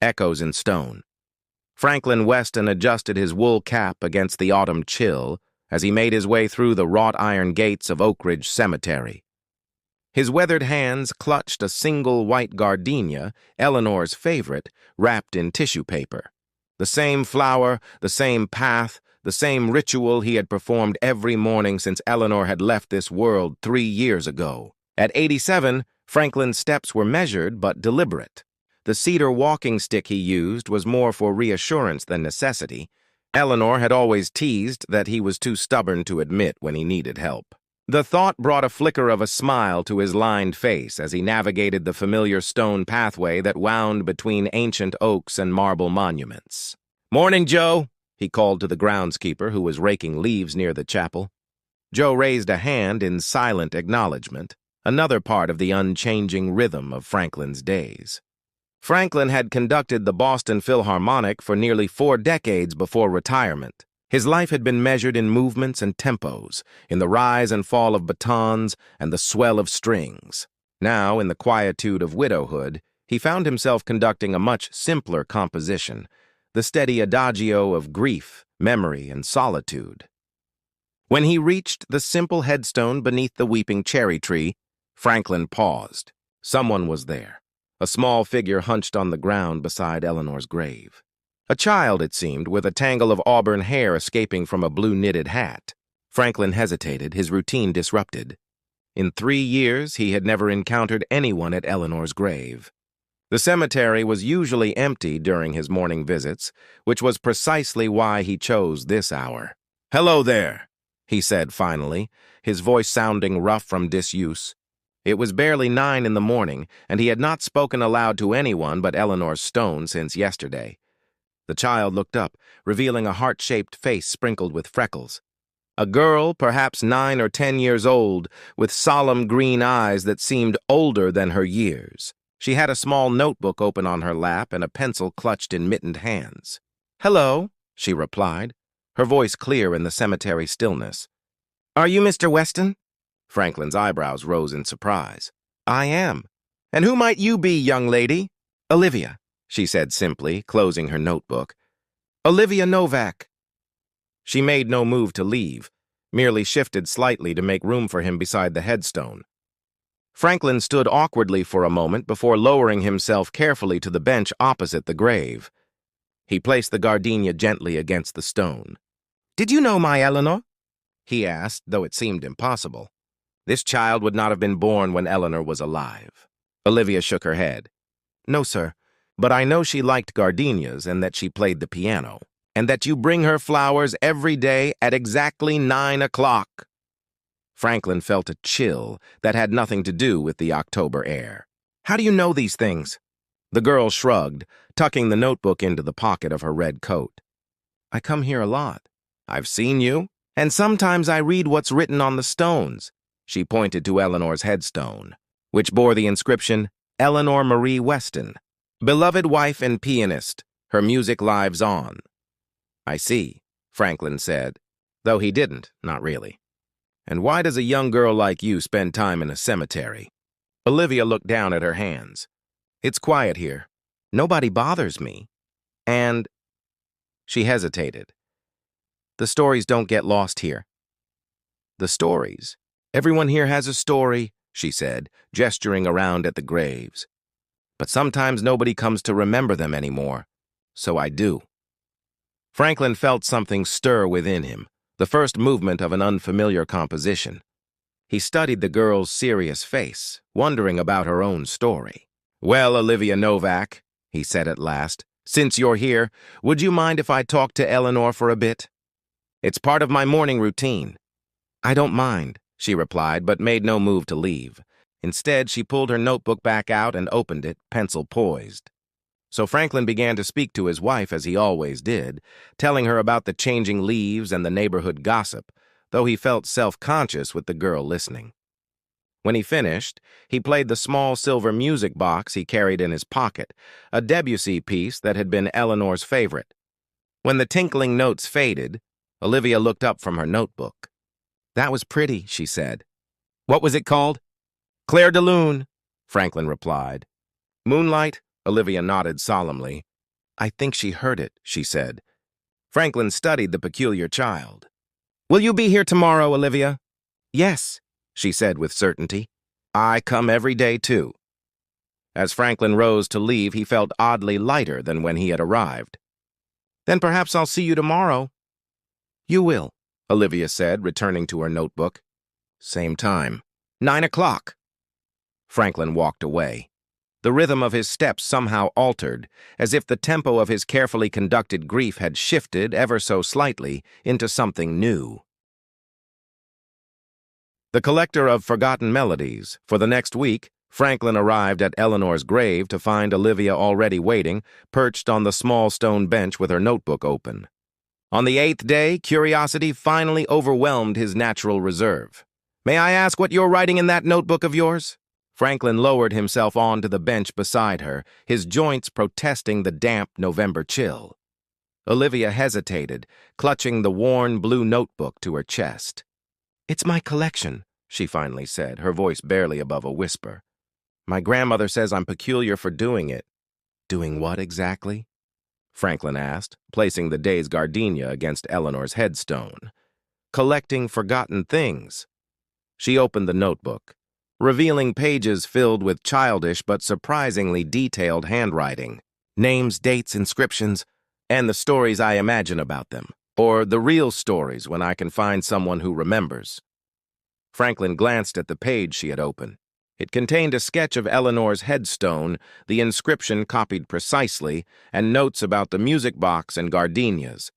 echoes in stone. Franklin Weston adjusted his wool cap against the autumn chill as he made his way through the wrought iron gates of Oak Ridge Cemetery. His weathered hands clutched a single white gardenia, Eleanor's favorite, wrapped in tissue paper. The same flower, the same path, the same ritual he had performed every morning since Eleanor had left this world 3 years ago. At 87, Franklin's steps were measured but deliberate. The cedar walking stick he used was more for reassurance than necessity. Eleanor had always teased that he was too stubborn to admit when he needed help. The thought brought a flicker of a smile to his lined face as he navigated the familiar stone pathway that wound between ancient oaks and marble monuments. "Morning, Joe," he called to the groundskeeper who was raking leaves near the chapel. Joe raised a hand in silent acknowledgement, another part of the unchanging rhythm of Franklin's days. Franklin had conducted the Boston Philharmonic for nearly 4 decades before retirement. His life had been measured in movements and tempos, in the rise and fall of batons and the swell of strings. Now, in the quietude of widowhood, he found himself conducting a much simpler composition, the steady adagio of grief, memory, and solitude. When he reached the simple headstone beneath the weeping cherry tree, Franklin paused. Someone was there, a small figure hunched on the ground beside Eleanor's grave. A child, it seemed, with a tangle of auburn hair escaping from a blue knitted hat. Franklin hesitated, his routine disrupted. In 3 years, he had never encountered anyone at Eleanor's grave. The cemetery was usually empty during his morning visits, which was precisely why he chose this hour. "Hello there," he said finally, his voice sounding rough from disuse. It was barely 9 in the morning, and he had not spoken aloud to anyone but Eleanor's stone since yesterday. The child looked up, revealing a heart-shaped face sprinkled with freckles. A girl, perhaps 9 or 10 years old, with solemn green eyes that seemed older than her years. She had a small notebook open on her lap and a pencil clutched in mittened hands. "Hello," she replied, her voice clear in the cemetery stillness. "Are you Mr. Weston?" Franklin's eyebrows rose in surprise. "I am. And who might you be, young lady?" "Olivia," she said simply, closing her notebook. "Olivia Novak." She made no move to leave, merely shifted slightly to make room for him beside the headstone. Franklin stood awkwardly for a moment before lowering himself carefully to the bench opposite the grave. He placed the gardenia gently against the stone. "Did you know my Eleanor?" he asked, though it seemed impossible. This child would not have been born when Eleanor was alive. Olivia shook her head. "No, sir, but I know she liked gardenias and that she played the piano, and that you bring her flowers every day at exactly 9 o'clock." Franklin felt a chill that had nothing to do with the October air. "How do you know these things?" The girl shrugged, tucking the notebook into the pocket of her red coat. "I come here a lot. I've seen you, and sometimes I read what's written on the stones." She pointed to Eleanor's headstone, which bore the inscription, "Eleanor Marie Weston, beloved wife and pianist, her music lives on." "I see," Franklin said, though he didn't, not really. "And why does a young girl like you spend time in a cemetery?" Olivia looked down at her hands. "It's quiet here. Nobody bothers me. And—" She hesitated. "The stories don't get lost here." "The stories? Everyone here has a story," she said, gesturing around at the graves. "But sometimes nobody comes to remember them anymore. So I do." Franklin felt something stir within him, the first movement of an unfamiliar composition. He studied the girl's serious face, wondering about her own story. "Well, Olivia Novak," he said at last, "since you're here, would you mind if I talked to Eleanor for a bit? It's part of my morning routine." "I don't mind," she replied, but made no move to leave. Instead, she pulled her notebook back out and opened it, pencil poised. So Franklin began to speak to his wife as he always did, telling her about the changing leaves and the neighborhood gossip, though he felt self-conscious with the girl listening. When he finished, he played the small silver music box he carried in his pocket, a Debussy piece that had been Eleanor's favorite. When the tinkling notes faded, Olivia looked up from her notebook. "That was pretty," she said. "What was it called?" "Clair de Lune," Franklin replied. "Moonlight?" Olivia nodded solemnly. I think she heard it, she said. Franklin studied the peculiar child. Will you be here tomorrow, Olivia? Yes, she said with certainty. I come every day, too. As Franklin rose to leave, he felt oddly lighter than when he had arrived. Then perhaps I'll see you tomorrow. You will, Olivia said, returning to her notebook. Same time. 9 o'clock. Franklin walked away. The rhythm of his steps somehow altered, as if the tempo of his carefully conducted grief had shifted ever so slightly into something new. The collector of forgotten melodies. For the next week, Franklin arrived at Eleanor's grave to find Olivia already waiting, perched on the small stone bench with her notebook open. On the 8th day, curiosity finally overwhelmed his natural reserve. May I ask what you're writing in that notebook of yours? Franklin lowered himself onto the bench beside her, his joints protesting the damp November chill. Olivia hesitated, clutching the worn blue notebook to her chest. It's my collection, she finally said, her voice barely above a whisper. My grandmother says I'm peculiar for doing it. Doing what exactly? Franklin asked, placing the day's gardenia against Eleanor's headstone. Collecting forgotten things. She opened the notebook, revealing pages filled with childish but surprisingly detailed handwriting. Names, dates, inscriptions, and the stories I imagine about them. Or the real stories when I can find someone who remembers. Franklin glanced at the page she had opened. It contained a sketch of Eleanor's headstone, the inscription copied precisely, and notes about the music box and gardenias.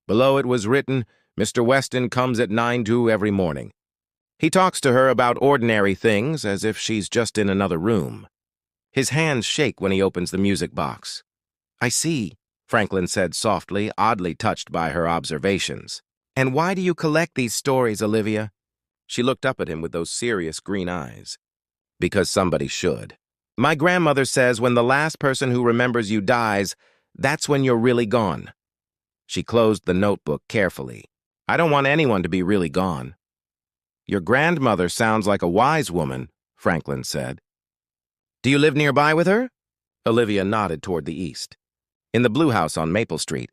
Below it was written, Mr. Weston comes at 9 every morning. He talks to her about ordinary things as if she's just in another room. His hands shake when he opens the music box. I see, Franklin said softly, oddly touched by her observations. And why do you collect these stories, Olivia? She looked up at him with those serious green eyes. Because somebody should. My grandmother says when the last person who remembers you dies, that's when you're really gone. She closed the notebook carefully. I don't want anyone to be really gone. Your grandmother sounds like a wise woman, Franklin said. Do you live nearby with her? Olivia nodded toward the east. In the Blue House on Maple Street.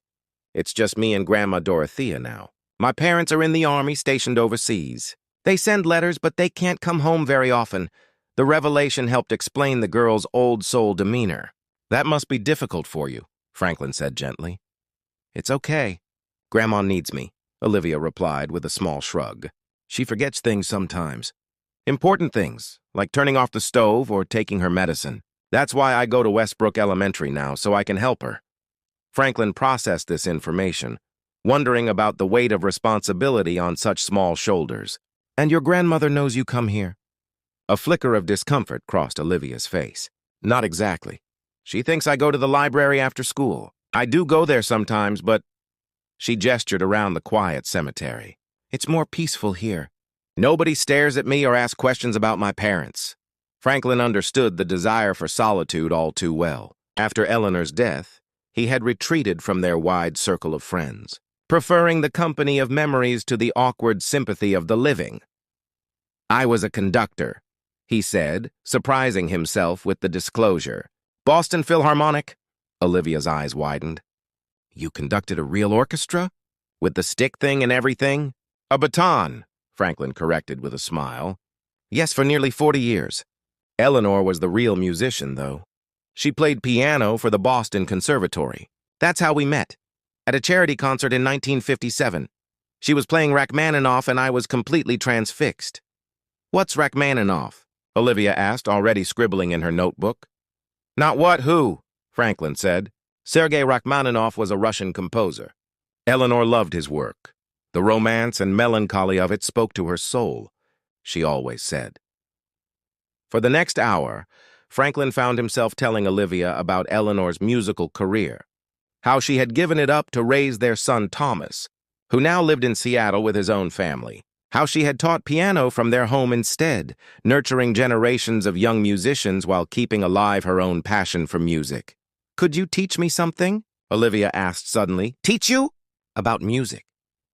It's just me and Grandma Dorothea now. My parents are in the army stationed overseas. They send letters, but they can't come home very often. The revelation helped explain the girl's old soul demeanor. That must be difficult for you, Franklin said gently. It's okay. Grandma needs me, Olivia replied with a small shrug. She forgets things sometimes. Important things, like turning off the stove or taking her medicine. That's why I go to Westbrook Elementary now, so I can help her. Franklin processed this information, wondering about the weight of responsibility on such small shoulders. And your grandmother knows you come here? A flicker of discomfort crossed Olivia's face. Not exactly. She thinks I go to the library after school. I do go there sometimes, but... She gestured around the quiet cemetery. It's more peaceful here. Nobody stares at me or asks questions about my parents. Franklin understood the desire for solitude all too well. After Eleanor's death, he had retreated from their wide circle of friends, preferring the company of memories to the awkward sympathy of the living. I was a conductor, he said, surprising himself with the disclosure. Boston Philharmonic? Olivia's eyes widened. You conducted a real orchestra? With the stick thing and everything? A baton, Franklin corrected with a smile. Yes, for nearly 40 years. Eleanor was the real musician, though. She played piano for the Boston Conservatory. That's how we met. At a charity concert in 1957. She was playing Rachmaninoff and I was completely transfixed. What's Rachmaninoff? Olivia asked, already scribbling in her notebook. Not what, who? Franklin said. Sergei Rachmaninoff was a Russian composer. Eleanor loved his work. The romance and melancholy of it spoke to her soul, she always said. For the next hour, Franklin found himself telling Olivia about Eleanor's musical career, how she had given it up to raise their son Thomas, who now lived in Seattle with his own family, how she had taught piano from their home instead, nurturing generations of young musicians while keeping alive her own passion for music. Could you teach me something? Olivia asked suddenly. Teach you? About music.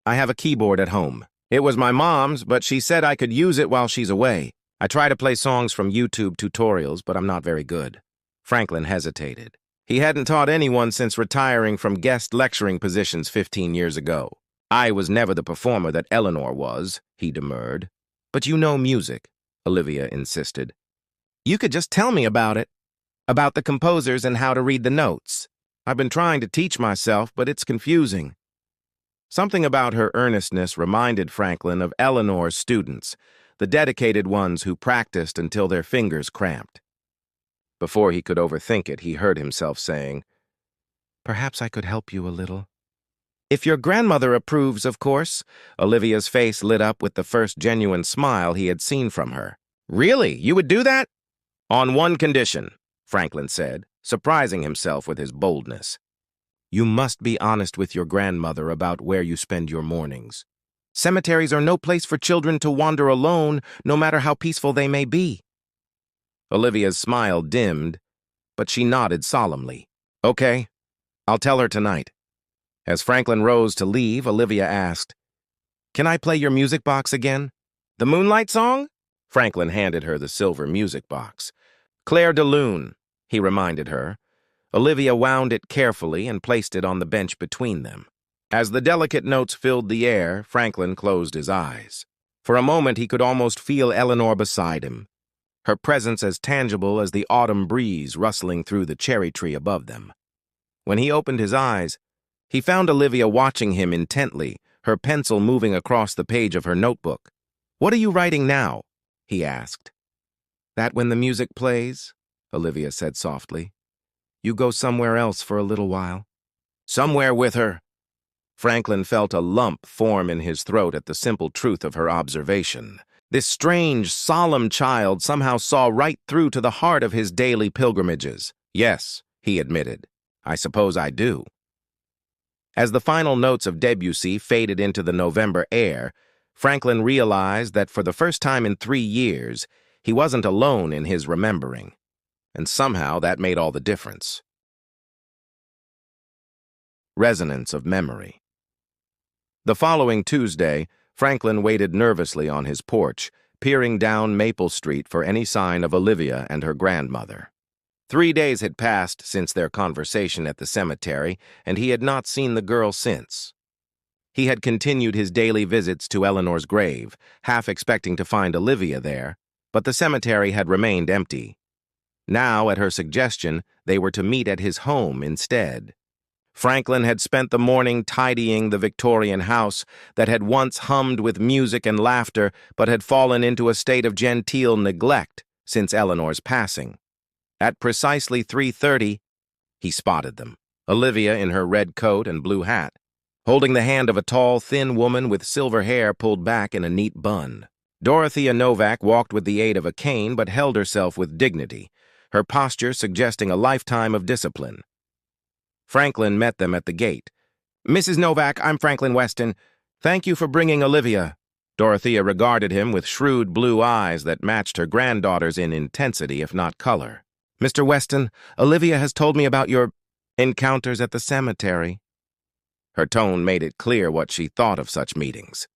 I have a keyboard at home. It was my mom's, but she said I could use it while she's away. I try to play songs from YouTube tutorials, but I'm not very good. Franklin hesitated. He hadn't taught anyone since retiring from guest lecturing positions 15 years ago. I was never the performer that Eleanor was, he demurred. But you know music, Olivia insisted. You could just tell me about it. About the composers and how to read the notes. I've been trying to teach myself, but it's confusing. Something about her earnestness reminded Franklin of Eleanor's students, the dedicated ones who practiced until their fingers cramped. Before he could overthink it, he heard himself saying, "Perhaps I could help you a little." "If your grandmother approves, of course." Olivia's face lit up with the first genuine smile he had seen from her. "Really? You would do that?" "On one condition," Franklin said, surprising himself with his boldness. "You must be honest with your grandmother about where you spend your mornings. Cemeteries are no place for children to wander alone, no matter how peaceful they may be." Olivia's smile dimmed, but she nodded solemnly. "Okay, I'll tell her tonight." As Franklin rose to leave, Olivia asked, "Can I play your music box again?" "The Moonlight Song?" Franklin handed her the silver music box. "Claire de Lune," he reminded her. Olivia wound it carefully and placed it on the bench between them. As the delicate notes filled the air, Franklin closed his eyes. For a moment he could almost feel Eleanor beside him, her presence as tangible as the autumn breeze rustling through the cherry tree above them. When he opened his eyes, he found Olivia watching him intently, her pencil moving across the page of her notebook. "What are you writing now?" he asked. "That when the music plays," Olivia said softly, "you go somewhere else for a little while." "Somewhere with her." Franklin felt a lump form in his throat at the simple truth of her observation. This strange, solemn child somehow saw right through to the heart of his daily pilgrimages. "Yes," he admitted, "I suppose I do." As the final notes of Debussy faded into the November air, Franklin realized that for the first time in 3 years, he wasn't alone in his remembering. And somehow that made all the difference. Resonance of memory. The following Tuesday, Franklin waited nervously on his porch, peering down Maple Street for any sign of Olivia and her grandmother. 3 days had passed since their conversation at the cemetery, and he had not seen the girl since. He had continued his daily visits to Eleanor's grave, half expecting to find Olivia there, but the cemetery had remained empty. Now, at her suggestion, they were to meet at his home instead. Franklin had spent the morning tidying the Victorian house that had once hummed with music and laughter but had fallen into a state of genteel neglect since Eleanor's passing. At precisely 3:30, he spotted them, Olivia in her red coat and blue hat, holding the hand of a tall, thin woman with silver hair pulled back in a neat bun. Dorothea Novak walked with the aid of a cane but held herself with dignity, her posture suggesting a lifetime of discipline. Franklin met them at the gate. "Mrs. Novak, I'm Franklin Weston. Thank you for bringing Olivia." Dorothea regarded him with shrewd blue eyes that matched her granddaughter's in intensity, if not color. "Mr. Weston, Olivia has told me about your encounters at the cemetery." Her tone made it clear what she thought of such meetings.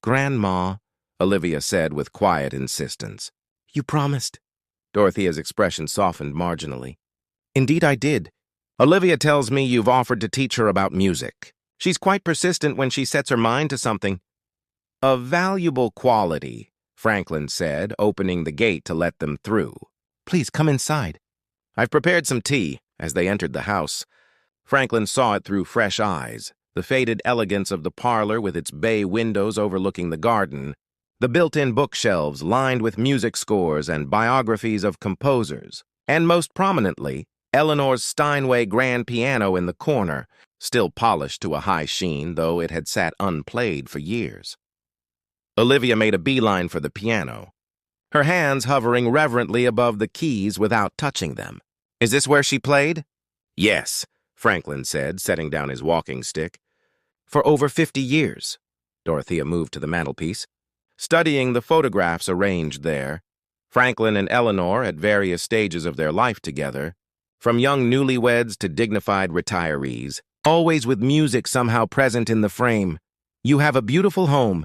"Grandma," Olivia said with quiet insistence. "You promised." Dorothea's expression softened marginally. "Indeed I did. Olivia tells me you've offered to teach her about music. She's quite persistent when she sets her mind to something." "A valuable quality," Franklin said, opening the gate to let them through. "Please come inside." "I've prepared some tea," as they entered the house. Franklin saw it through fresh eyes, the faded elegance of the parlor with its bay windows overlooking the garden, the built-in bookshelves lined with music scores and biographies of composers, and most prominently, Eleanor's Steinway grand piano in the corner, still polished to a high sheen, though it had sat unplayed for years. Olivia made a beeline for the piano, her hands hovering reverently above the keys without touching them. "Is this where she played?" "Yes," Franklin said, setting down his walking stick. "For over 50 years." Dorothea moved to the mantelpiece, studying the photographs arranged there. Franklin and Eleanor at various stages of their life together, from young newlyweds to dignified retirees, always with music somehow present in the frame. "You have a beautiful home."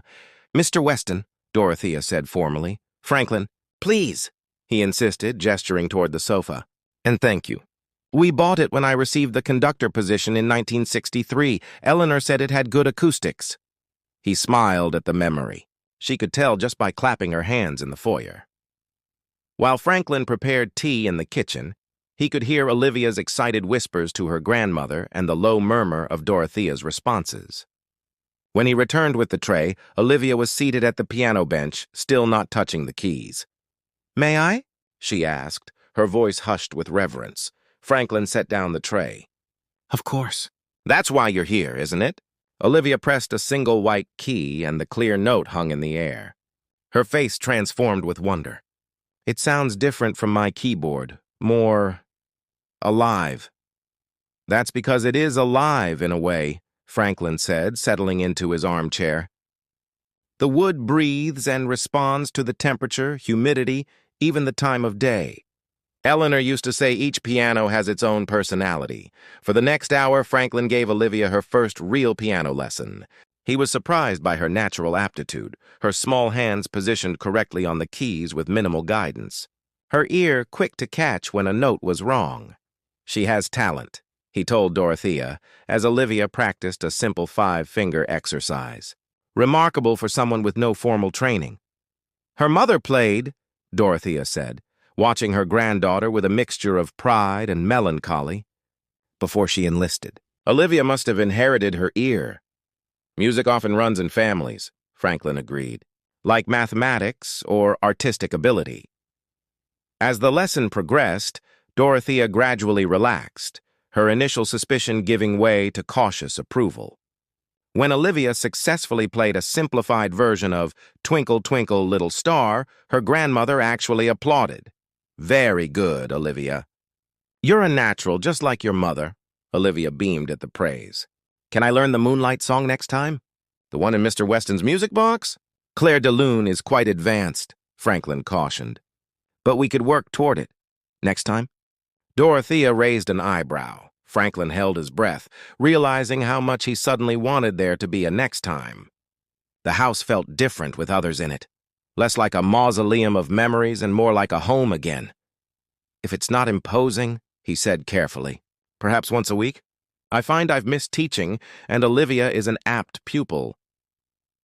"Mr. Weston," Dorothea said formally. "Franklin, please," he insisted, gesturing toward the sofa. "And thank you." We bought it when I received the conductor position in 1963. Eleanor said it had good acoustics. He smiled at the memory. She could tell just by clapping her hands in the foyer. While Franklin prepared tea in the kitchen, he could hear Olivia's excited whispers to her grandmother and the low murmur of Dorothea's responses. When he returned with the tray, Olivia was seated at the piano bench, still not touching the keys. "May I?" she asked, her voice hushed with reverence. Franklin set down the tray. "Of course." "That's why you're here, isn't it?" Olivia pressed a single white key, and the clear note hung in the air. Her face transformed with wonder. "It sounds different from my keyboard, more alive." "That's because it is alive, in a way," Franklin said, settling into his armchair. "The wood breathes and responds to the temperature, humidity, even the time of day. Eleanor used to say each piano has its own personality. For the next hour, Franklin gave Olivia her first real piano lesson. He was surprised by her natural aptitude, her small hands positioned correctly on the keys with minimal guidance, her ear quick to catch when a note was wrong. "She has talent," he told Dorothea, as Olivia practiced a simple 5-finger exercise. "Remarkable for someone with no formal training." "Her mother played," Dorothea said, watching her granddaughter with a mixture of pride and melancholy, before she enlisted. "Olivia must have inherited her ear." "Music often runs in families," Franklin agreed, "like mathematics or artistic ability." As the lesson progressed, Dorothea gradually relaxed, her initial suspicion giving way to cautious approval. When Olivia successfully played a simplified version of "Twinkle, Twinkle, Little Star," her grandmother actually applauded. "Very good, Olivia." "You're a natural, just like your mother." Olivia beamed at the praise. "Can I learn the Moonlight song next time? The one in Mr. Weston's music box?" "Claire de Lune is quite advanced," Franklin cautioned. "But we could work toward it. Next time?" Dorothea raised an eyebrow. Franklin held his breath, realizing how much he suddenly wanted there to be a next time. The house felt different with others in it, less like a mausoleum of memories and more like a home again. "If it's not imposing," he said carefully, "perhaps once a week? I find I've missed teaching, and Olivia is an apt pupil."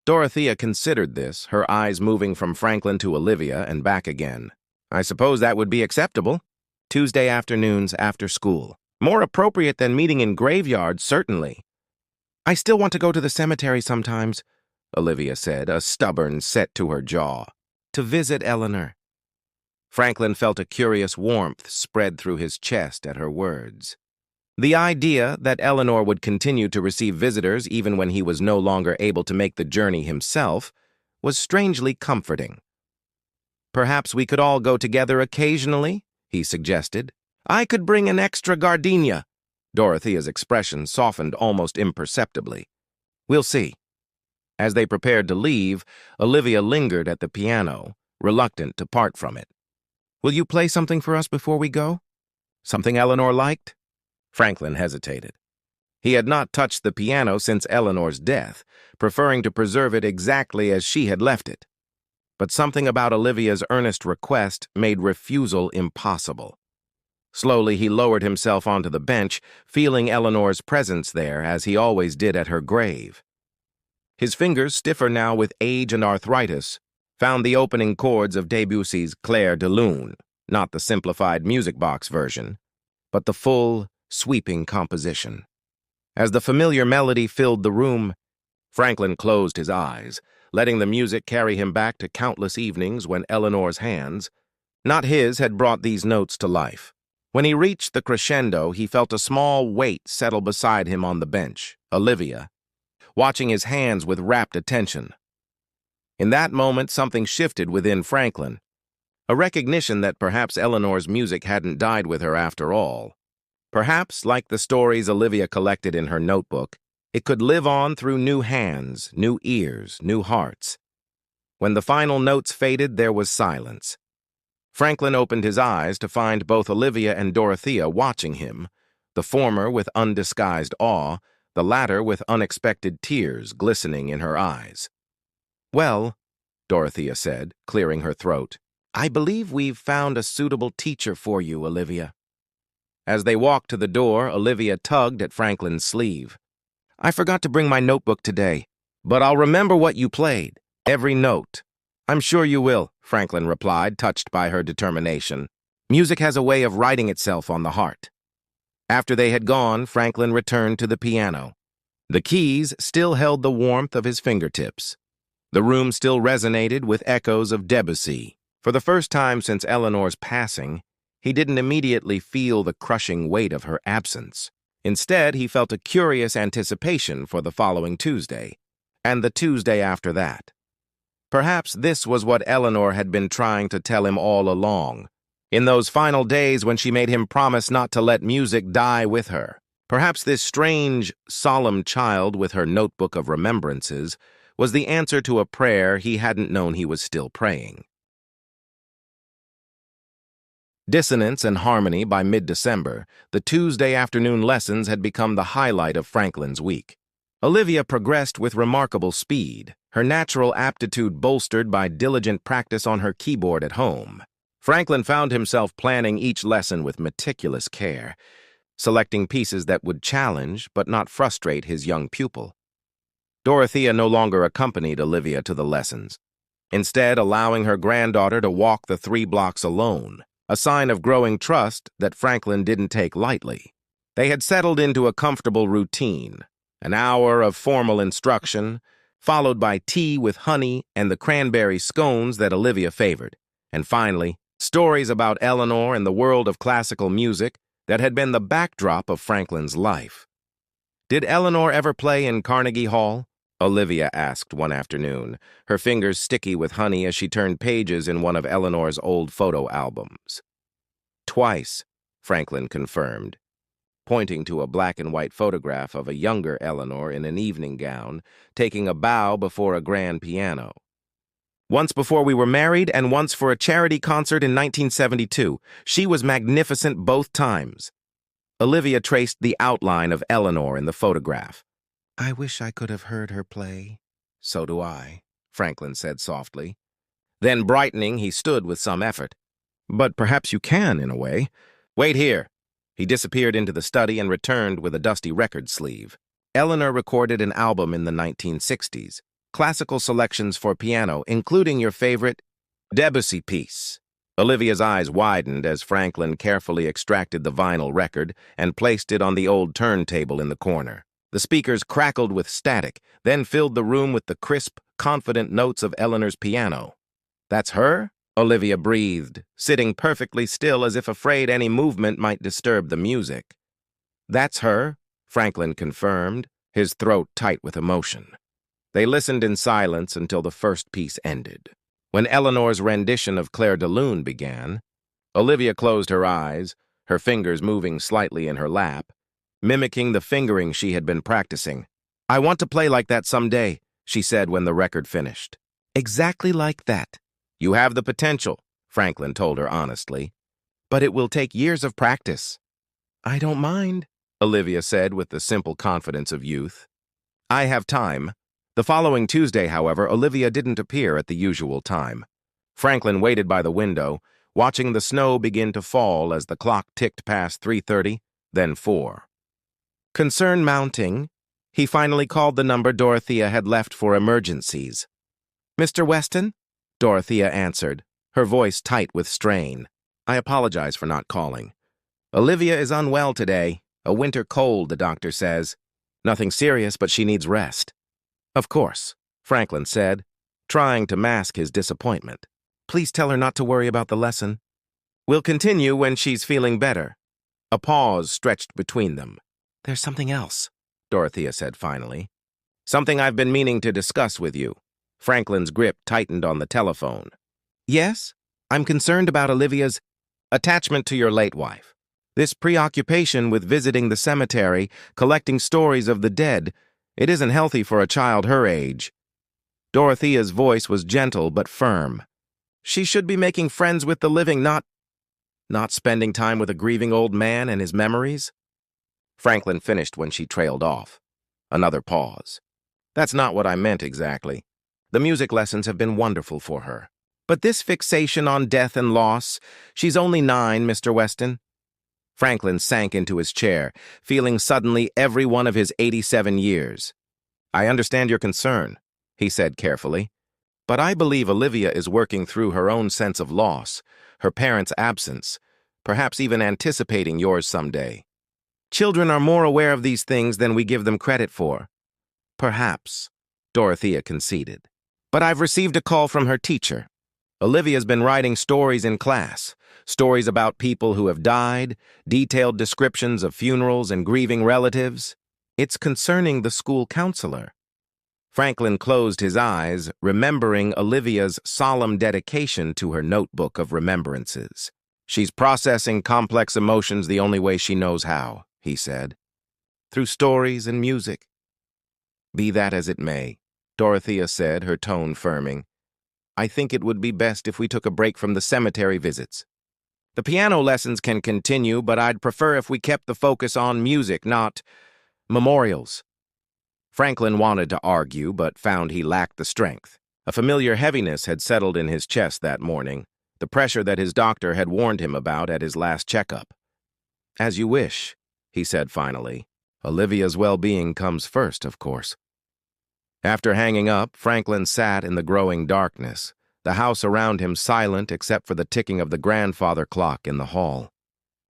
Dorothea considered this, her eyes moving from Franklin to Olivia and back again. "I suppose that would be acceptable. Tuesday afternoons after school. More appropriate than meeting in graveyards, certainly." "I still want to go to the cemetery sometimes," Olivia said, a stubborn set to her jaw. "To visit Eleanor." Franklin felt a curious warmth spread through his chest at her words. The idea that Eleanor would continue to receive visitors even when he was no longer able to make the journey himself was strangely comforting. "Perhaps we could all go together occasionally," he suggested. "I could bring an extra gardenia." Dorothea's expression softened almost imperceptibly. "We'll see." As they prepared to leave, Olivia lingered at the piano, reluctant to part from it. "Will you play something for us before we go? Something Eleanor liked?" Franklin hesitated. He had not touched the piano since Eleanor's death, preferring to preserve it exactly as she had left it. But something about Olivia's earnest request made refusal impossible. Slowly he lowered himself onto the bench, feeling Eleanor's presence there as he always did at her grave. His fingers, stiffer now with age and arthritis, found the opening chords of Debussy's Claire de Lune, not the simplified music box version, but the full, sweeping composition. As the familiar melody filled the room, Franklin closed his eyes, letting the music carry him back to countless evenings when Eleanor's hands, not his, had brought these notes to life. When he reached the crescendo, he felt a small weight settle beside him on the bench, Olivia, watching his hands with rapt attention. In that moment, something shifted within Franklin, a recognition that perhaps Eleanor's music hadn't died with her after all. Perhaps, like the stories Olivia collected in her notebook, it could live on through new hands, new ears, new hearts. When the final notes faded, there was silence. Franklin opened his eyes to find both Olivia and Dorothea watching him, the former with undisguised awe, the latter with unexpected tears glistening in her eyes. "Well," Dorothea said, clearing her throat, "I believe we've found a suitable teacher for you, Olivia." As they walked to the door, Olivia tugged at Franklin's sleeve. "I forgot to bring my notebook today, but I'll remember what you played, every note." "I'm sure you will," Franklin replied, touched by her determination. Music has a way of writing itself on the heart. After they had gone, Franklin returned to the piano. The keys still held the warmth of his fingertips. The room still resonated with echoes of Debussy. For the first time since Eleanor's passing, he didn't immediately feel the crushing weight of her absence. Instead, he felt a curious anticipation for the following Tuesday, and the Tuesday after that. Perhaps this was what Eleanor had been trying to tell him all along, in those final days when she made him promise not to let music die with her. Perhaps this strange, solemn child with her notebook of remembrances was the answer to a prayer he hadn't known he was still praying. Dissonance and harmony by mid-December, the Tuesday afternoon lessons had become the highlight of Franklin's week. Olivia progressed with remarkable speed, her natural aptitude bolstered by diligent practice on her keyboard at home. Franklin found himself planning each lesson with meticulous care, selecting pieces that would challenge but not frustrate his young pupil. Dorothea no longer accompanied Olivia to the lessons, instead allowing her granddaughter to walk the 3 blocks alone, a sign of growing trust that Franklin didn't take lightly. They had settled into a comfortable routine, an hour of formal instruction, followed by tea with honey and the cranberry scones that Olivia favored, and finally, stories about Eleanor and the world of classical music that had been the backdrop of Franklin's life. "Did Eleanor ever play in Carnegie Hall?" Olivia asked one afternoon, her fingers sticky with honey as she turned pages in one of Eleanor's old photo albums. "Twice," Franklin confirmed, pointing to a black-and-white photograph of a younger Eleanor in an evening gown, taking a bow before a grand piano. "Once before we were married and once for a charity concert in 1972. She was magnificent both times." Olivia traced the outline of Eleanor in the photograph. "I wish I could have heard her play." "So do I," Franklin said softly. Then, brightening, he stood with some effort. "But perhaps you can, in a way. Wait here." He disappeared into the study and returned with a dusty record sleeve. Eleanor recorded an album in the 1960s, classical selections for piano, including your favorite Debussy piece. Olivia's eyes widened as Franklin carefully extracted the vinyl record and placed it on the old turntable in the corner. The speakers crackled with static, then filled the room with the crisp, confident notes of Eleanor's piano. "That's her?" Olivia breathed, sitting perfectly still as if afraid any movement might disturb the music. "That's her," Franklin confirmed, his throat tight with emotion. They listened in silence until the first piece ended. When Eleanor's rendition of Clair de Lune began, Olivia closed her eyes, her fingers moving slightly in her lap, mimicking the fingering she had been practicing. "I want to play like that someday," she said when the record finished. "Exactly like that." "You have the potential," Franklin told her honestly, "but it will take years of practice." "I don't mind," Olivia said with the simple confidence of youth. "I have time." The following Tuesday, however, Olivia didn't appear at the usual time. Franklin waited by the window, watching the snow begin to fall as the clock ticked past 3:30, then 4. Concern mounting, he finally called the number Dorothea had left for emergencies. "Mr. Weston?" Dorothea answered, her voice tight with strain. "I apologize for not calling. Olivia is unwell today. A winter cold, the doctor says. Nothing serious, but she needs rest." "Of course," Franklin said, trying to mask his disappointment. "Please tell her not to worry about the lesson. We'll continue when she's feeling better." A pause stretched between them. "There's something else," Dorothea said finally. "Something I've been meaning to discuss with you." Franklin's grip tightened on the telephone. "Yes? I'm concerned about Olivia's attachment to your late wife. This preoccupation with visiting the cemetery, collecting stories of the dead, it isn't healthy for a child her age." Dorothea's voice was gentle but firm. "She should be making friends with the living, not spending time with a grieving old man and his memories." Franklin finished when she trailed off. Another pause. "That's not what I meant exactly. The music lessons have been wonderful for her. But this fixation on death and loss, she's only 9, Mr. Weston." Franklin sank into his chair, feeling suddenly every one of his 87 years. "I understand your concern," he said carefully, "but I believe Olivia is working through her own sense of loss, her parents' absence, perhaps even anticipating yours someday. Children are more aware of these things than we give them credit for." "Perhaps," Dorothea conceded. "But I've received a call from her teacher. Olivia's been writing stories in class, stories about people who have died, detailed descriptions of funerals and grieving relatives. It's concerning the school counselor." Franklin closed his eyes, remembering Olivia's solemn dedication to her notebook of remembrances. "She's processing complex emotions the only way she knows how," he said. "Through stories and music." "Be that as it may," Dorothea said, her tone firming. "I think it would be best if we took a break from the cemetery visits. The piano lessons can continue, but I'd prefer if we kept the focus on music, not memorials." Franklin wanted to argue, but found he lacked the strength. A familiar heaviness had settled in his chest that morning, the pressure that his doctor had warned him about at his last checkup. "As you wish," he said finally. "Olivia's well-being comes first, of course." After hanging up, Franklin sat in the growing darkness, the house around him silent except for the ticking of the grandfather clock in the hall.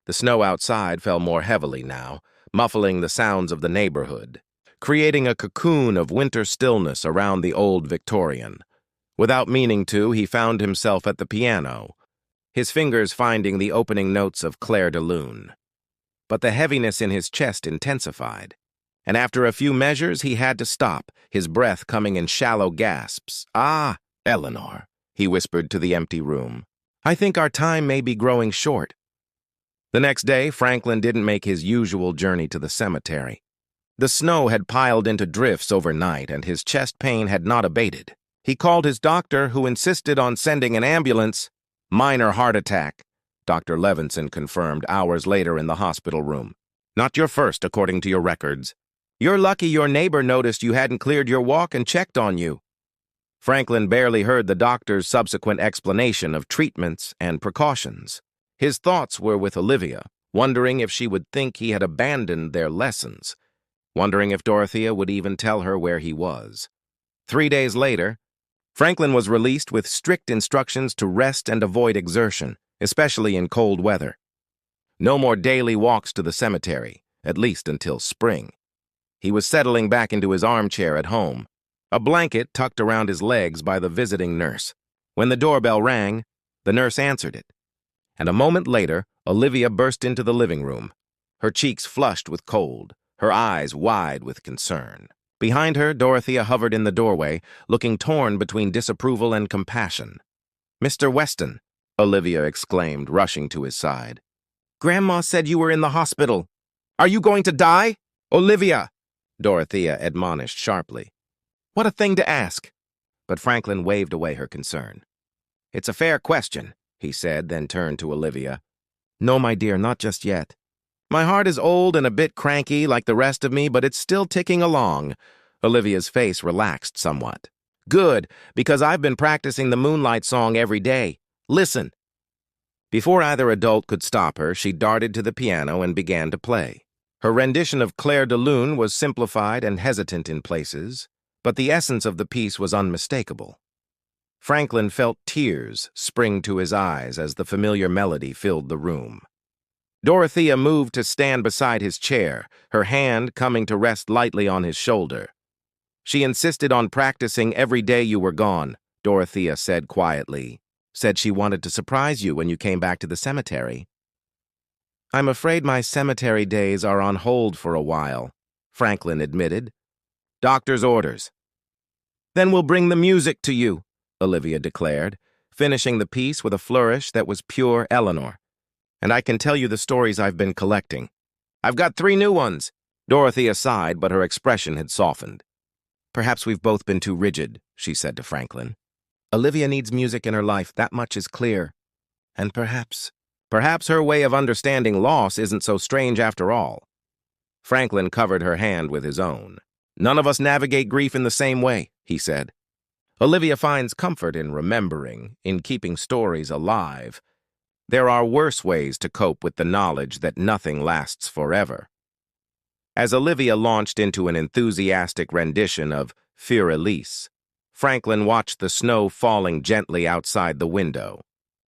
The snow outside fell more heavily now, muffling the sounds of the neighborhood, creating a cocoon of winter stillness around the old Victorian. Without meaning to, he found himself at the piano, his fingers finding the opening notes of Clair de Lune. But the heaviness in his chest intensified, and after a few measures he had to stop, his breath coming in shallow gasps. "Ah, Eleanor," he whispered to the empty room. "I think our time may be growing short." The next day, Franklin didn't make his usual journey to the cemetery. The snow had piled into drifts overnight, and his chest pain had not abated. He called his doctor, who insisted on sending an ambulance. "Minor heart attack," Dr. Levinson confirmed hours later in the hospital room. "Not your first, according to your records. You're lucky your neighbor noticed you hadn't cleared your walk and checked on you." Franklin barely heard the doctor's subsequent explanation of treatments and precautions. His thoughts were with Olivia, wondering if she would think he had abandoned their lessons, wondering if Dorothea would even tell her where he was. 3 days later, Franklin was released with strict instructions to rest and avoid exertion, especially in cold weather. No more daily walks to the cemetery, at least until spring. He was settling back into his armchair at home, a blanket tucked around his legs by the visiting nurse. When the doorbell rang, the nurse answered it. And a moment later, Olivia burst into the living room, her cheeks flushed with cold, her eyes wide with concern. Behind her, Dorothea hovered in the doorway, looking torn between disapproval and compassion. "Mr. Weston," Olivia exclaimed, rushing to his side. "Grandma said you were in the hospital. Are you going to die?" "Olivia!" Dorothea admonished sharply. "What a thing to ask!" But Franklin waved away her concern. "It's a fair question," he said, then turned to Olivia. "No, my dear, not just yet. My heart is old and a bit cranky like the rest of me, but it's still ticking along." Olivia's face relaxed somewhat. "Good, because I've been practicing the Moonlight Song every day. Listen." Before either adult could stop her, she darted to the piano and began to play. Her rendition of Clair de Lune was simplified and hesitant in places, but the essence of the piece was unmistakable. Franklin felt tears spring to his eyes as the familiar melody filled the room. Dorothea moved to stand beside his chair, her hand coming to rest lightly on his shoulder. "She insisted on practicing every day you were gone," Dorothea said quietly. "Said she wanted to surprise you when you came back to the cemetery." "I'm afraid my cemetery days are on hold for a while," Franklin admitted. "Doctor's orders." "Then we'll bring the music to you," Olivia declared, finishing the piece with a flourish that was pure Eleanor. "And I can tell you the stories I've been collecting. I've got 3 new ones." Dorothea sighed, but her expression had softened. "Perhaps we've both been too rigid," she said to Franklin. "Olivia needs music in her life, that much is clear. And perhaps her way of understanding loss isn't so strange after all." Franklin covered her hand with his own. "None of us navigate grief in the same way," he said. "Olivia finds comfort in remembering, in keeping stories alive. There are worse ways to cope with the knowledge that nothing lasts forever. As Olivia launched into an enthusiastic rendition of Fur Elise, Franklin watched the snow falling gently outside the window.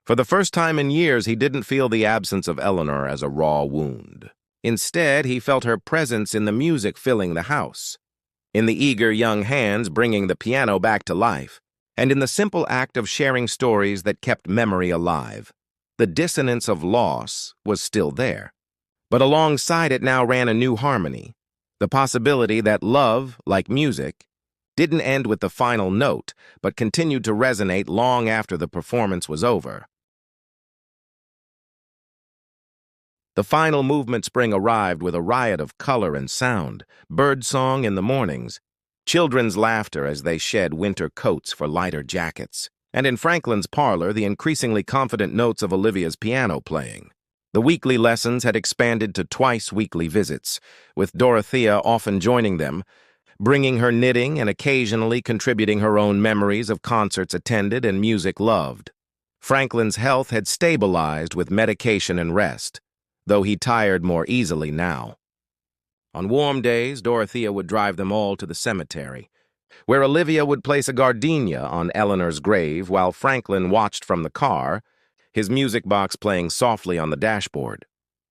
For the first time in years, he didn't feel the absence of Eleanor as a raw wound. Instead, he felt her presence in the music filling the house, in the eager young hands bringing the piano back to life, and in the simple act of sharing stories that kept memory alive. The dissonance of loss was still there, but alongside it now ran a new harmony, the possibility that love, like music, didn't end with the final note, but continued to resonate long after the performance was over. The final movement spring arrived with a riot of color and sound, birdsong in the mornings, children's laughter as they shed winter coats for lighter jackets, and in Franklin's parlor, the increasingly confident notes of Olivia's piano playing. The weekly lessons had expanded to twice-weekly visits, with Dorothea often joining them, bringing her knitting and occasionally contributing her own memories of concerts attended and music loved. Franklin's health had stabilized with medication and rest, though he tired more easily now. On warm days, Dorothea would drive them all to the cemetery, where Olivia would place a gardenia on Eleanor's grave while Franklin watched from the car, his music box playing softly on the dashboard.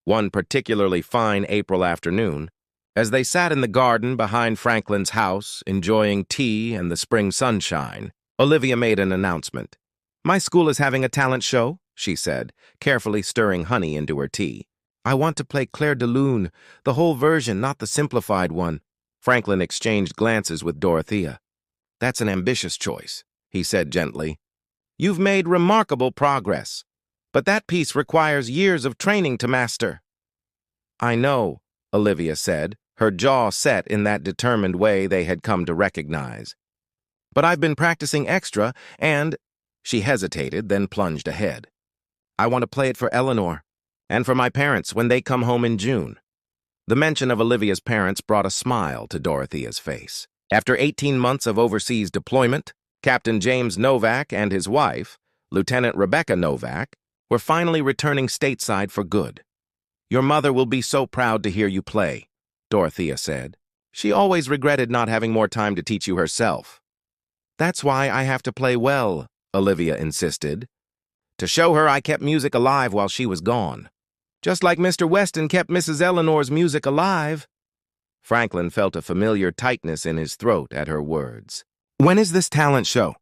One particularly fine April afternoon, as they sat in the garden behind Franklin's house, enjoying tea and the spring sunshine, Olivia made an announcement. "My school is having a talent show," she said, carefully stirring honey into her tea. "I want to play Clair de Lune, the whole version, not the simplified one." Franklin exchanged glances with Dorothea. "That's an ambitious choice," he said gently. "You've made remarkable progress, but that piece requires years of training to master." "I know," Olivia said, her jaw set in that determined way they had come to recognize. "But I've been practicing extra, and—" She hesitated, then plunged ahead. "I want to play it for Eleanor, and for my parents when they come home in June." The mention of Olivia's parents brought a smile to Dorothea's face. After 18 months of overseas deployment, Captain James Novak and his wife, Lieutenant Rebecca Novak, were finally returning stateside for good. "Your mother will be so proud to hear you play," Dorothea said. "She always regretted not having more time to teach you herself." "That's why I have to play well," Olivia insisted. "To show her I kept music alive while she was gone. Just like Mr. Weston kept Mrs. Eleanor's music alive." Franklin felt a familiar tightness in his throat at her words. "When is this talent show?"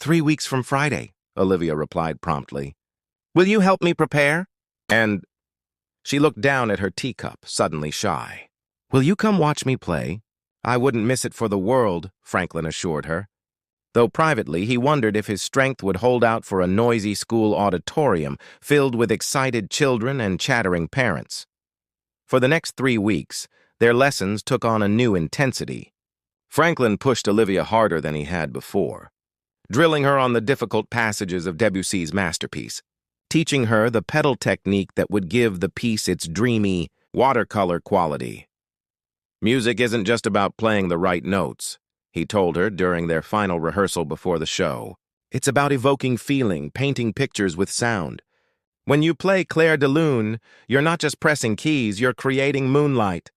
3 weeks from Friday," Olivia replied promptly. "Will you help me prepare?" And she looked down at her teacup, suddenly shy. "Will you come watch me play?" "I wouldn't miss it for the world," Franklin assured her, though privately he wondered if his strength would hold out for a noisy school auditorium filled with excited children and chattering parents. For the next 3 weeks, their lessons took on a new intensity. Franklin pushed Olivia harder than he had before, drilling her on the difficult passages of Debussy's masterpiece, teaching her the pedal technique that would give the piece its dreamy, watercolor quality. "Music isn't just about playing the right notes," he told her during their final rehearsal before the show. "It's about evoking feeling, painting pictures with sound. When you play Clair de Lune, you're not just pressing keys, you're creating moonlight."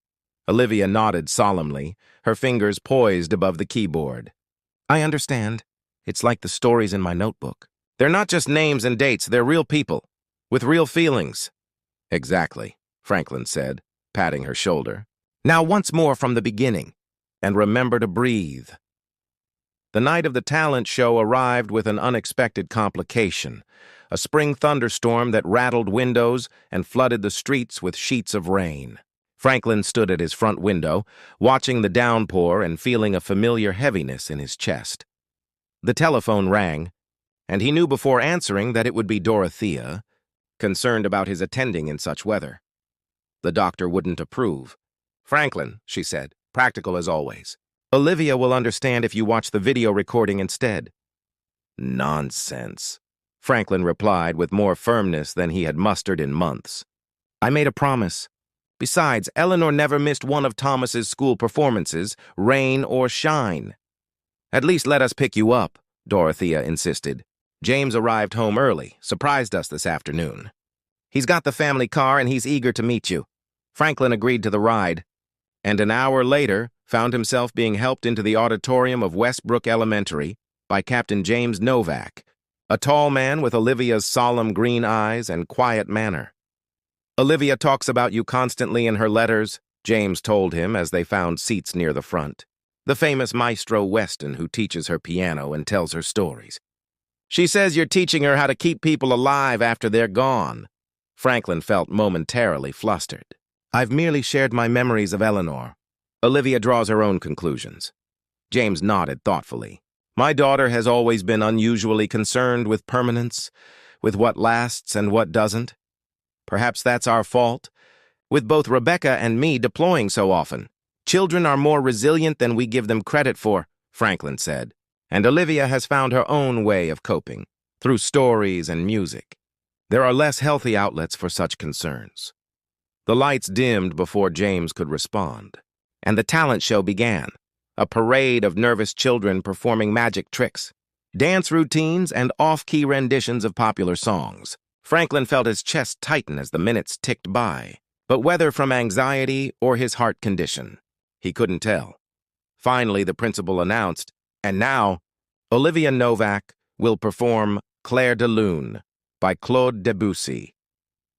Olivia nodded solemnly, her fingers poised above the keyboard. "I understand. It's like the stories in my notebook. They're not just names and dates, they're real people, with real feelings." "Exactly," Franklin said, patting her shoulder. "Now once more from the beginning, and remember to breathe." The night of the talent show arrived with an unexpected complication, a spring thunderstorm that rattled windows and flooded the streets with sheets of rain. Franklin stood at his front window, watching the downpour and feeling a familiar heaviness in his chest. The telephone rang, and he knew before answering that it would be Dorothea, concerned about his attending in such weather. The doctor wouldn't approve. "Franklin," she said, practical as always. "Olivia will understand if you watch the video recording instead." "Nonsense," Franklin replied with more firmness than he had mustered in months. "I made a promise. Besides, Eleanor never missed one of Thomas's school performances, rain or shine." "At least let us pick you up," Dorothea insisted. "James arrived home early, surprised us this afternoon." He's got the family car and he's eager to meet you." Franklin agreed to the ride, and an hour later found himself being helped into the auditorium of Westbrook Elementary by Captain James Novak, a tall man with Olivia's solemn green eyes and quiet manner. "Olivia talks about you constantly in her letters," James told him as they found seats near the front. "The famous Maestro Weston who teaches her piano and tells her stories. She says you're teaching her how to keep people alive after they're gone." Franklin felt momentarily flustered. "I've merely shared my memories of Eleanor. Olivia draws her own conclusions." James nodded thoughtfully. "My daughter has always been unusually concerned with permanence, with what lasts and what doesn't. Perhaps that's our fault, with both Rebecca and me deploying so often. Children are more resilient than we give them credit for," Franklin said, "and Olivia has found her own way of coping, through stories and music. There are less healthy outlets for such concerns." The lights dimmed before James could respond, and the talent show began, a parade of nervous children performing magic tricks, dance routines, and off-key renditions of popular songs. Franklin felt his chest tighten as the minutes ticked by, but whether from anxiety or his heart condition, he couldn't tell. Finally, the principal announced, "And now, Olivia Novak will perform Clair de Lune by Claude Debussy."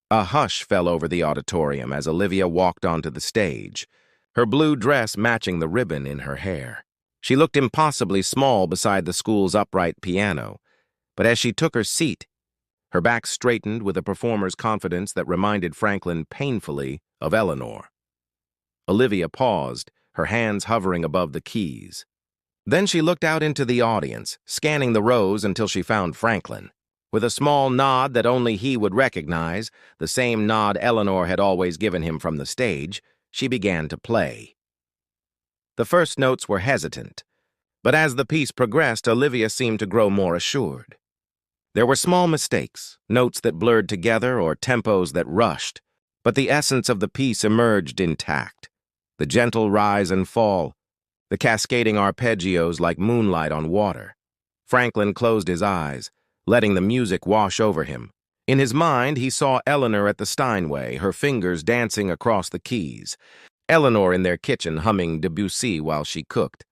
A hush fell over the auditorium as Olivia walked onto the stage, her blue dress matching the ribbon in her hair. She looked impossibly small beside the school's upright piano, but as she took her seat, her back straightened with a performer's confidence that reminded Franklin painfully of Eleanor. Olivia paused, her hands hovering above the keys. Then she looked out into the audience, scanning the rows until she found Franklin. With a small nod that only he would recognize, the same nod Eleanor had always given him from the stage, she began to play. The first notes were hesitant, but as the piece progressed, Olivia seemed to grow more assured. There were small mistakes, notes that blurred together or tempos that rushed, but the essence of the piece emerged intact. The gentle rise and fall, the cascading arpeggios like moonlight on water. Franklin closed his eyes, letting the music wash over him. In his mind, he saw Eleanor at the Steinway, her fingers dancing across the keys. Eleanor in their kitchen humming Debussy while she cooked.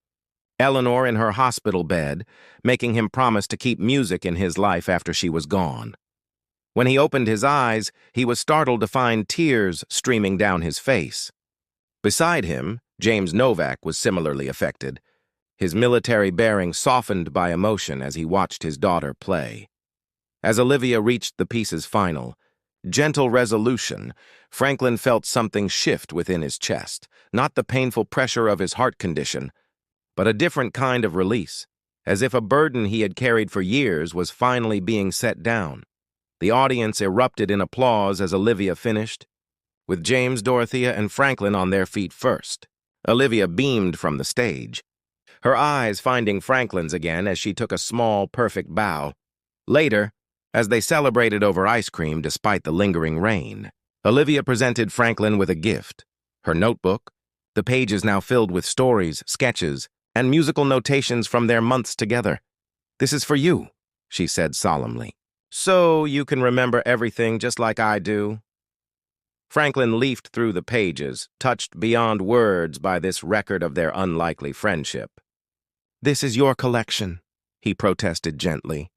Eleanor in her hospital bed, making him promise to keep music in his life after she was gone. When he opened his eyes, he was startled to find tears streaming down his face. Beside him, James Novak was similarly affected, his military bearing softened by emotion as he watched his daughter play. As Olivia reached the piece's final, gentle resolution, Franklin felt something shift within his chest, not the painful pressure of his heart condition, but a different kind of release, as if a burden he had carried for years was finally being set down. The audience erupted in applause as Olivia finished, with James, Dorothea, and Franklin on their feet first. Olivia beamed from the stage, her eyes finding Franklin's again as she took a small, perfect bow. Later, as they celebrated over ice cream despite the lingering rain, Olivia presented Franklin with a gift, her notebook, the pages now filled with stories, sketches, and musical notations from their months together. "This is for you," she said solemnly. "So you can remember everything just like I do." Franklin leafed through the pages, touched beyond words by this record of their unlikely friendship. "This is your collection," he protested gently.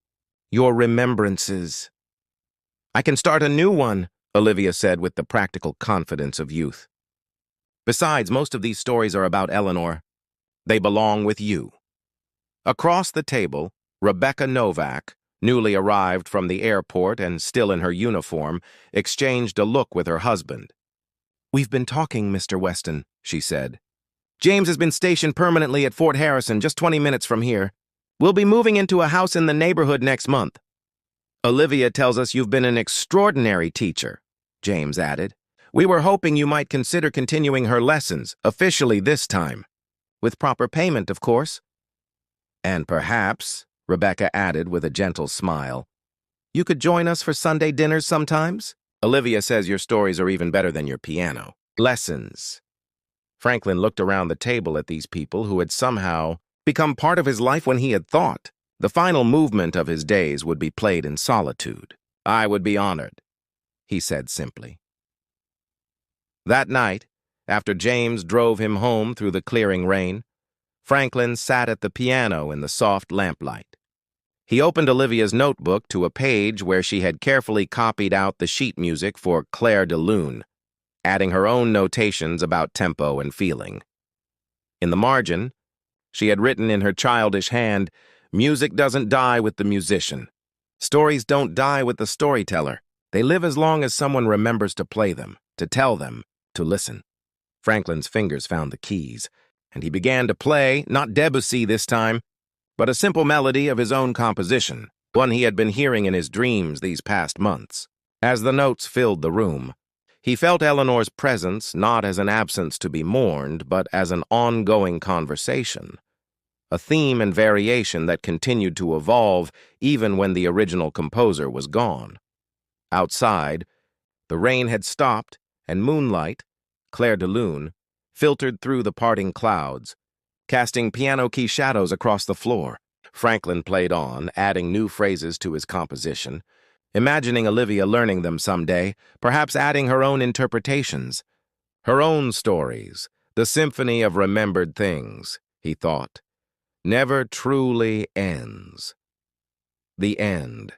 "Your remembrances." "I can start a new one," Olivia said with the practical confidence of youth. "Besides, most of these stories are about Eleanor. They belong with you." Across the table, Rebecca Novak, newly arrived from the airport and still in her uniform, exchanged a look with her husband. "We've been talking, Mr. Weston," she said. "James has been stationed permanently at Fort Harrison, just 20 minutes from here. We'll be moving into a house in the neighborhood next month." "Olivia tells us you've been an extraordinary teacher," James added. "We were hoping you might consider continuing her lessons, officially this time. With proper payment, of course." "And perhaps," Rebecca added with a gentle smile, "you could join us for Sunday dinners sometimes? Olivia says your stories are even better than your piano lessons." Franklin looked around the table at these people who had somehow become part of his life when he had thought the final movement of his days would be played in solitude. "I would be honored." he said simply. That night, after James drove him home through the clearing rain, Franklin sat at the piano in the soft lamplight. He opened Olivia's notebook to a page where she had carefully copied out the sheet music for Claire de Lune, adding her own notations about tempo and feeling. In the margin, she had written in her childish hand, "Music doesn't die with the musician. Stories don't die with the storyteller. They live as long as someone remembers to play them, to tell them, to listen." Franklin's fingers found the keys, and he began to play, not Debussy this time, but a simple melody of his own composition, one he had been hearing in his dreams these past months. As the notes filled the room, he felt Eleanor's presence not as an absence to be mourned, but as an ongoing conversation, a theme and variation that continued to evolve even when the original composer was gone. Outside, the rain had stopped, and moonlight, Claire de Lune, filtered through the parting clouds, casting piano-key shadows across the floor. Franklin played on, adding new phrases to his composition, imagining Olivia learning them someday, perhaps adding her own interpretations, her own stories, the symphony of remembered things, he thought, never truly ends. The end.